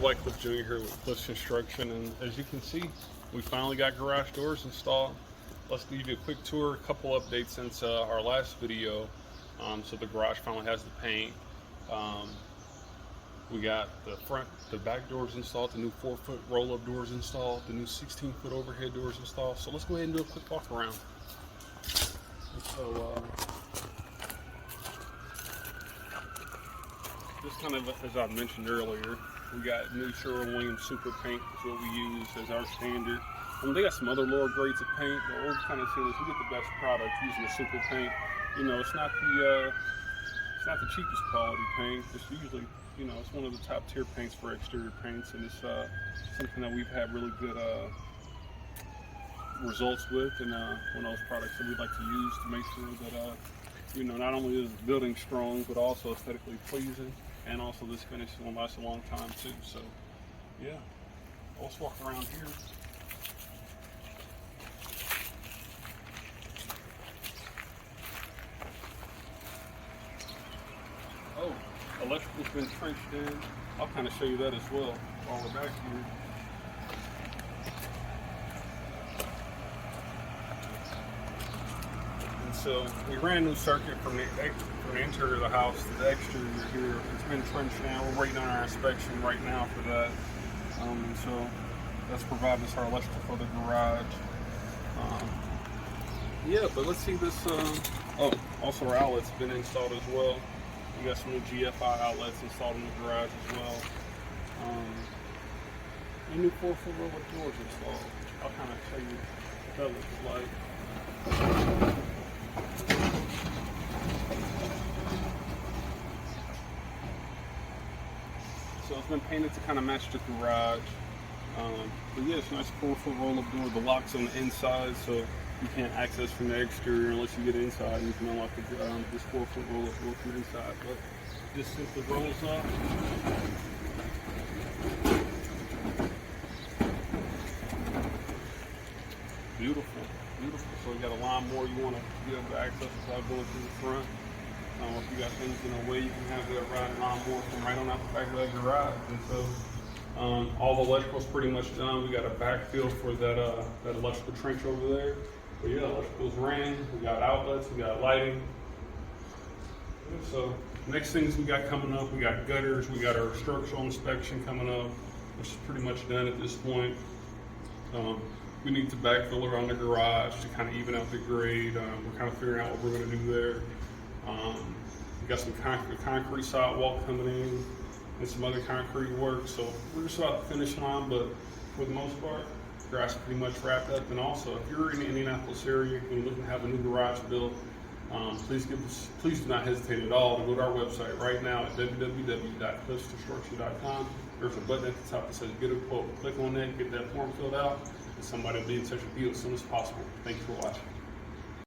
everybody, Cliff Jr. here with Cliff's Construction, and as you can see, we finally got garage doors installed. Let's give you a quick tour, a couple updates since our last video. So the garage finally has the paint. We got the back doors installed, the new 4-foot roll-up doors installed, the new 16-foot overhead doors installed. So let's go ahead and do a quick walk around. So just kind of as I mentioned earlier, we got new Sherwin-Williams Super Paint is what we use as our standard. They got some other lower grades of paint, but what we're kind of saying is we get the best product using the Super Paint. You know, it's not the cheapest quality paint. It's usually, you know, it's one of the top tier paints for exterior paints, and it's something that we've had really good results with, and one of those products that we'd like to use to make sure that you know, not only is the building strong, but also aesthetically pleasing, and also this finish is going to last a long time too. So yeah, let's walk around here. Oh, electrical's been trenched in. I'll kind of show you that as well while we're back here. So we ran a new circuit from the interior of the house to the exterior here. It's been trenched now. We're waiting on our inspection right now for that. And so that's providing us our electrical for the garage. Yeah, but let's see this. Oh, also our outlets have been installed as well. We got some new GFI outlets installed in the garage as well. And new 4-foot roll-up doors installed. I'll kind of show you what that looks like. So it's been painted to kind of match the garage. But yeah, it's a nice 4-foot roll-up door. The lock's on the inside, so you can't access from the exterior unless you get inside, and you can unlock this 4-foot roll-up door from the inside. But just simply rolls up. Beautiful, beautiful. So you got a lawnmower you want to be able to access without going through the front. If you got things in a way, you can have that riding lawnmower from right on out the back of that garage. And so all the electrical's pretty much done. We got a backfill for that electrical trench over there. But yeah, electrical's ran. We got outlets, we got lighting. So next things we got coming up, we got gutters, we got our structural inspection coming up, which is pretty much done at this point. We need to backfill around the garage to kind of even out the grade. We're kind of figuring out what we're going to do there. We got some concrete sidewall coming in and some other concrete work. So we're just about to finish line, but for the most part, grass is pretty much wrapped up. And also, if you're in the Indianapolis area and you're looking to have a new garage built, please do not hesitate at all to go to our website right now at www.cliffsconstruction.com. There's a button at the top that says get a quote. Click on that, get that form filled out, and somebody will be in touch with you as soon as possible. Thank you for watching.